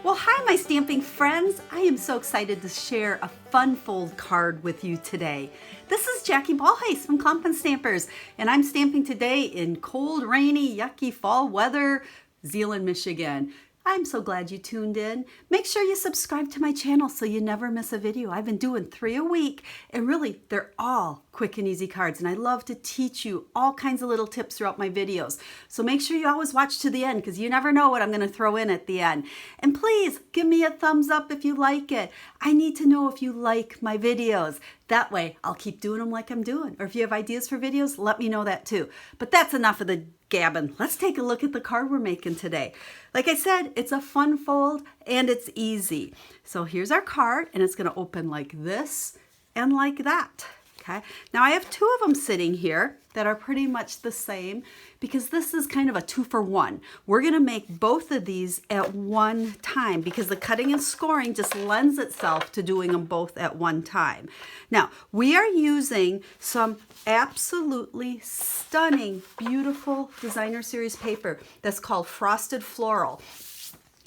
Well, hi, my stamping friends. I am so excited to share a fun fold card with you today. This is Jackie Bolhuis from Klompen Stampers, and I'm stamping today in cold, rainy, yucky fall weather, Zeeland, Michigan. I'm so glad you tuned in. Make sure you subscribe to my channel so you never miss a video. I've been doing 3 a week, and really, they're all quick and easy cards, and I love to teach you all kinds of little tips throughout my videos. So make sure you always watch to the end because you never know what I'm going to throw in at the end. And please give me a thumbs up if you like it. I need to know if you like my videos. That way, I'll keep doing them like I'm doing. Or if you have ideas for videos, let me know that too. But that's enough of the gabbing. Let's take a look at the card we're making today. Like I said, it's a fun fold and it's easy. So here's our card, and it's going to open like this and like that. Okay. Now I have 2 of them sitting here that are pretty much the same because this is kind of a 2-for-1. We're going to make both of these at one time because the cutting and scoring just lends itself to doing them both at one time. Now we are using some absolutely stunning, beautiful designer series paper that's called Frosted Floral.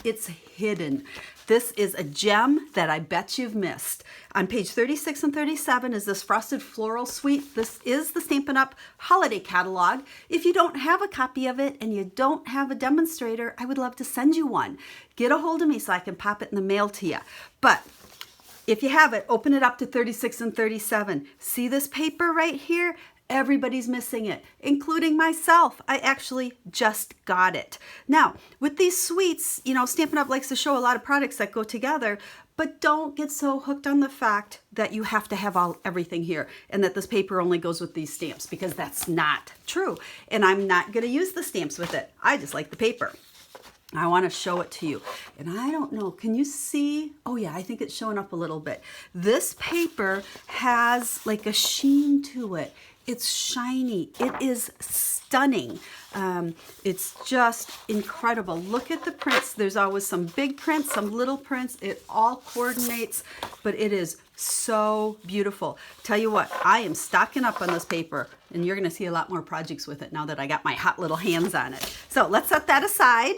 It's hidden. This is a gem that I bet you've missed. On page 36 and 37 is this Frosted Floral Suite. This is the Stampin' Up! Holiday catalog. If you don't have a copy of it and you don't have a demonstrator, I would love to send you one. Get a hold of me so I can pop it in the mail to you. But if you have it, open it up to 36 and 37. See this paper right here? Everybody's missing it, including myself. I actually just got it. Now, with these suites, you know, Stampin' Up! Likes to show a lot of products that go together, but don't get so hooked on the fact that you have to have everything here and that this paper only goes with these stamps, because that's not true. And I'm not going to use the stamps with it. I just like the paper. I want to show it to you. And I don't know, can you see? Oh yeah, I think it's showing up a little bit. This paper has like a sheen to it. It's shiny. It is stunning. It's just incredible. Look at the prints. There's always some big prints, some little prints. It all coordinates, but it is so beautiful. Tell you what, I am stocking up on this paper, and you're going to see a lot more projects with it now that I got my hot little hands on it. So let's set that aside.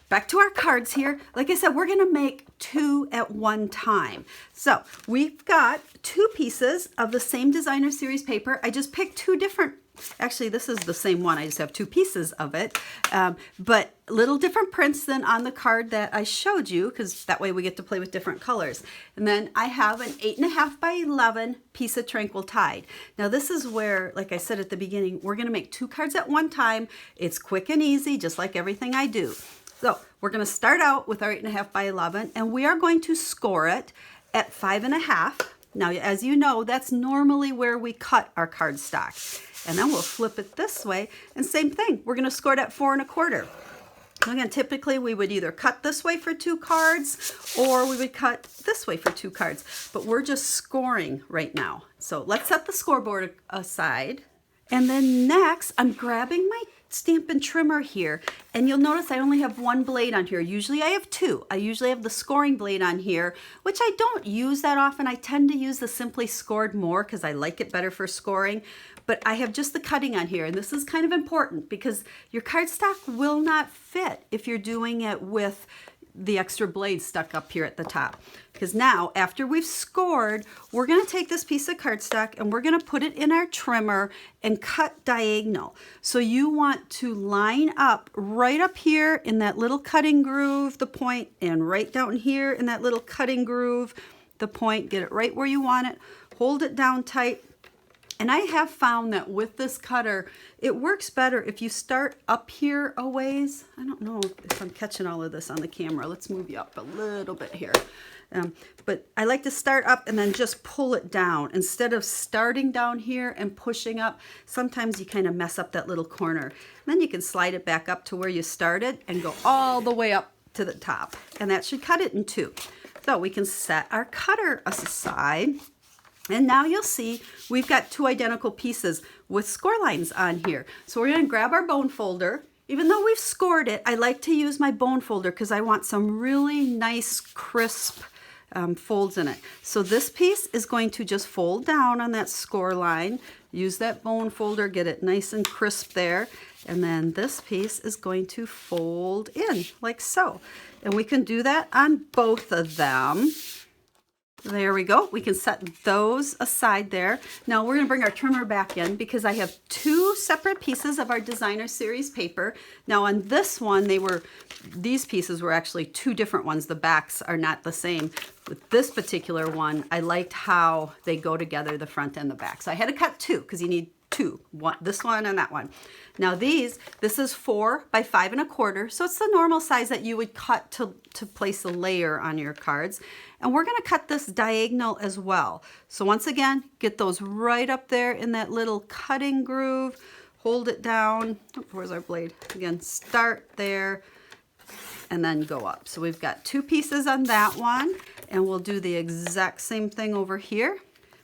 Back to our cards here. Like I said, we're going to make 2 at one time. So we've got 2 pieces of the same designer series paper. I just picked 2 different, actually this is the same one. I just have 2 pieces of it, but little different prints than on the card that I showed you, because that way we get to play with different colors. And then I have an 8.5 by 11 piece of Tranquil Tide. Now this is where, like I said at the beginning, we're going to make 2 cards at one time. It's quick and easy, just like everything I do. So we're going to start out with our 8.5 by 11, and we are going to score it at 5.5. Now, as you know, that's normally where we cut our cardstock. And then we'll flip it this way, and same thing. We're going to score it at 4.25. Again, typically we would either cut this way for 2 cards, or we would cut this way for 2 cards. But we're just scoring right now. So let's set the scoreboard aside. And then next, I'm grabbing my Stampin' trimmer here, and you'll notice I only have 1 blade on here. Usually I have 2. I usually have the scoring blade on here, which I don't use that often. I tend to use the Simply Scored more because I like it better for scoring, but I have just the cutting on here, and this is kind of important because your cardstock will not fit if you're doing it with the extra blade stuck up here at the top. Because now, after we've scored, we're going to take this piece of cardstock and we're going to put it in our trimmer and cut diagonal. So you want to line up right up here in that little cutting groove, the point, and right down here in that little cutting groove, the point. Get it right where you want it. Hold it down tight. And I have found that with this cutter, it works better if you start up here a ways. I don't know if I'm catching all of this on the camera. Let's move you up a little bit here. But I like to start up and then just pull it down. Instead of starting down here and pushing up, sometimes you kind of mess up that little corner. And then you can slide it back up to where you started and go all the way up to the top. And that should cut it in 2. So we can set our cutter aside. And now you'll see we've got 2 identical pieces with score lines on here. So we're going to grab our bone folder. Even though we've scored it, I like to use my bone folder because I want some really nice, crisp folds in it. So this piece is going to just fold down on that score line. Use that bone folder, get it nice and crisp there. And then this piece is going to fold in like so. And we can do that on both of them. There we go. We can set those aside there. Now we're going to bring our trimmer back in because I have two separate pieces of our designer series paper. Now on this one, these pieces were actually two different ones. The backs are not the same. With this particular one, I liked how they go together, the front and the back. So I had to cut two because you need two, this one and that one. Now this is 4 by 5 1/4, so it's the normal size that you would cut to place a layer on your cards. And we're going to cut this diagonal as well. So once again, get those right up there in that little cutting groove, hold it down. Oh, where's our blade? Again, start there and then go up. So we've got 2 pieces on that one, and we'll do the exact same thing over here.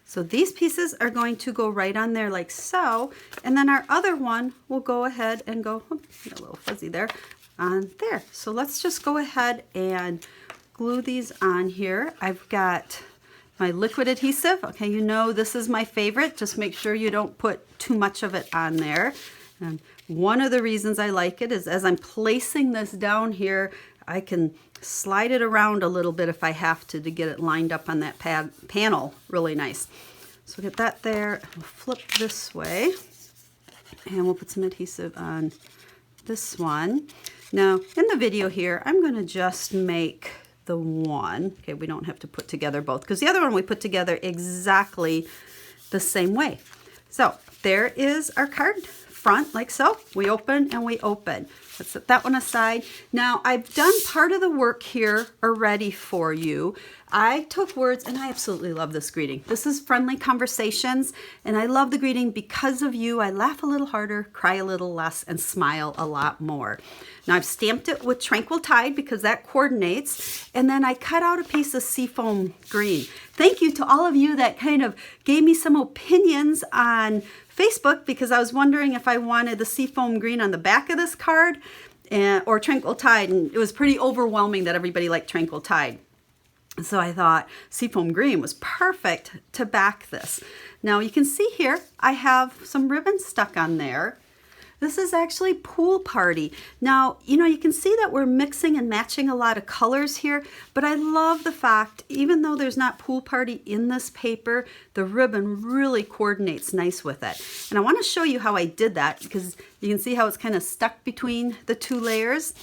So these pieces are going to go right on there like so, and then our other one will go ahead and go, a little fuzzy there, on there. So let's just go ahead and glue these on here. I've got my liquid adhesive. Okay, you know this is my favorite. Just make sure you don't put too much of it on there. And one of the reasons I like it is as I'm placing this down here, I can slide it around a little bit if I have to get it lined up on that panel really nice. So get that there. We'll flip this way and we'll put some adhesive on this one. Now in the video here, I'm going to just make the one. Okay, we don't have to put together both because the other one we put together exactly the same way. So there is our card front like so. We open and we open. Let's set that one aside. Now I've done part of the work here already for you. I took words, and I absolutely love this greeting. This is Friendly Conversations, and I love the greeting because of you. I laugh a little harder, cry a little less, and smile a lot more. Now I've stamped it with Tranquil Tide because that coordinates, and then I cut out a piece of seafoam green. Thank you to all of you that kind of gave me some opinions on Facebook because I was wondering if I wanted the seafoam green on the back of this card or Tranquil Tide, and it was pretty overwhelming that everybody liked Tranquil Tide. So I thought seafoam green was perfect to back this. Now you can see here I have some ribbon stuck on there. This is actually Pool Party. Now, you can see that we're mixing and matching a lot of colors here, but I love the fact, even though there's not Pool Party in this paper, the ribbon really coordinates nice with it. And I want to show you how I did that because you can see how it's kind of stuck between the two layers.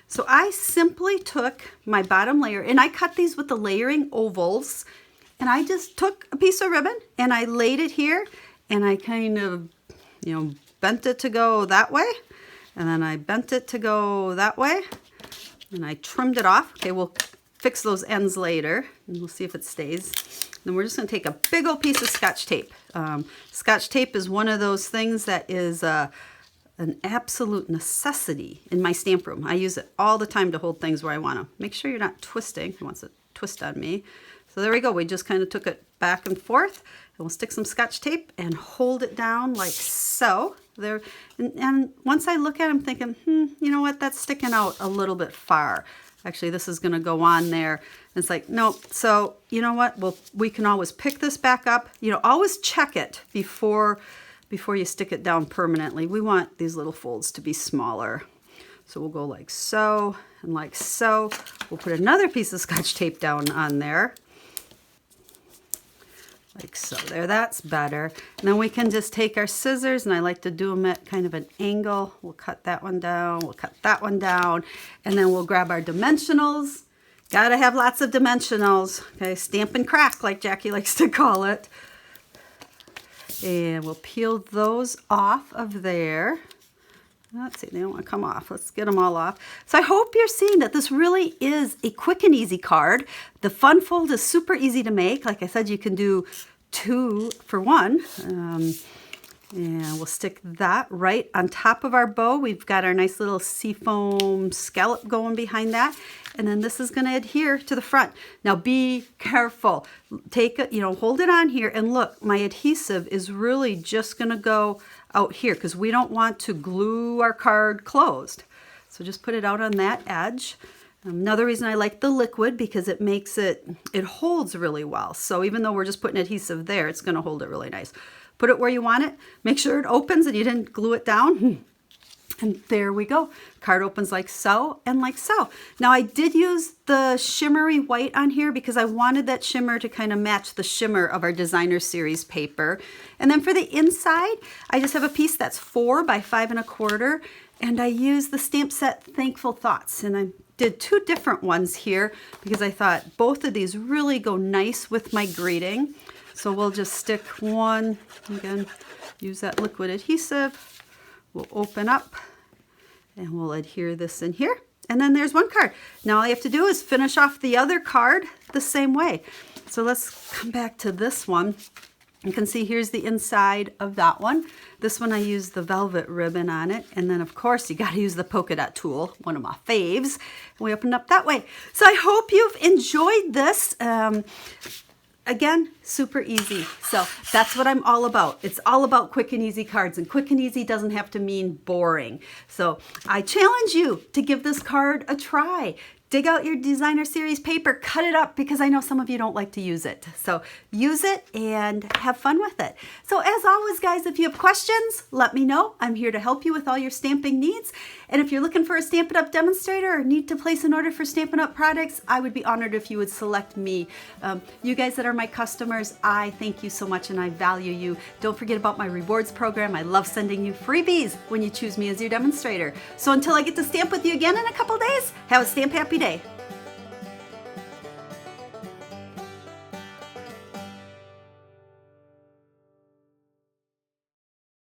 So I simply took my bottom layer, and I cut these with the layering ovals, and I just took a piece of ribbon and I laid it here, and I kind of, bent it to go that way, and then I bent it to go that way, and I trimmed it off. Okay, we'll fix those ends later, and we'll see if it stays. Then we're just going to take a big old piece of Scotch tape. Scotch tape is one of those things that is an absolute necessity in my stamp room. I use it all the time to hold things where I want to. Make sure you're not twisting. It wants to twist on me. So there we go. We just kind of took it back and forth, and we'll stick some Scotch tape and hold it down like so. There, and once I look at it, I'm thinking, you know what? That's sticking out a little bit far. Actually, this is going to go on there. And it's like, nope. So you know what? Well, we can always pick this back up. Always check it before you stick it down permanently. We want these little folds to be smaller. So we'll go like so and like so. We'll put another piece of Scotch tape down on there. Like so. There, that's better. And then we can just take our scissors, and I like to do them at kind of an angle. We'll cut that one down. We'll cut that one down. And then we'll grab our dimensionals. Gotta have lots of dimensionals. Okay, stamp and crack, like Jackie likes to call it. And we'll peel those off of there. Let's see, they don't want to come off. Let's get them all off. So I hope you're seeing that this really is a quick and easy card. The fun fold is super easy to make. Like I said, you can do 2 for 1. And we'll stick that right on top of our bow. We've got our nice little seafoam scallop going behind that. And then this is going to adhere to the front. Now be careful. Take it, hold it on here, and look, my adhesive is really just going to go out here because we don't want to glue our card closed. So just put it out on that edge. Another reason I like the liquid because it makes it holds really well. So even though we're just putting adhesive there, it's going to hold it really nice. Put it where you want it. Make sure it opens and you didn't glue it down. And there we go. Card opens like so and like so. Now I did use the shimmery white on here because I wanted that shimmer to kind of match the shimmer of our designer series paper. And then for the inside, I just have a piece that's 4 by 5 1/4. And I used the stamp set Thankful Thoughts. And I did 2 different ones here because I thought both of these really go nice with my greeting. So we'll just stick one, again, use that liquid adhesive. We'll open up and we'll adhere this in here. And then there's one card. Now all you have to do is finish off the other card the same way. So let's come back to this one. You can see here's the inside of that one. This one I used the velvet ribbon on it. And then of course you got to use the polka dot tool, one of my faves. We opened up that way. So I hope you've enjoyed this. Again, super easy. So that's what I'm all about. It's all about quick and easy cards, and quick and easy doesn't have to mean boring. So I challenge you to give this card a try. Dig out your designer series paper, cut it up, because I know some of you don't like to use it. So use it and have fun with it. So as always, guys, if you have questions, let me know. I'm here to help you with all your stamping needs. And if you're looking for a Stampin' Up! Demonstrator or need to place an order for Stampin' Up! Products, I would be honored if you would select me. You guys that are my customers, I thank you so much and I value you. Don't forget about my rewards program. I love sending you freebies when you choose me as your demonstrator. So until I get to stamp with you again in a couple days, have a stamp happy day.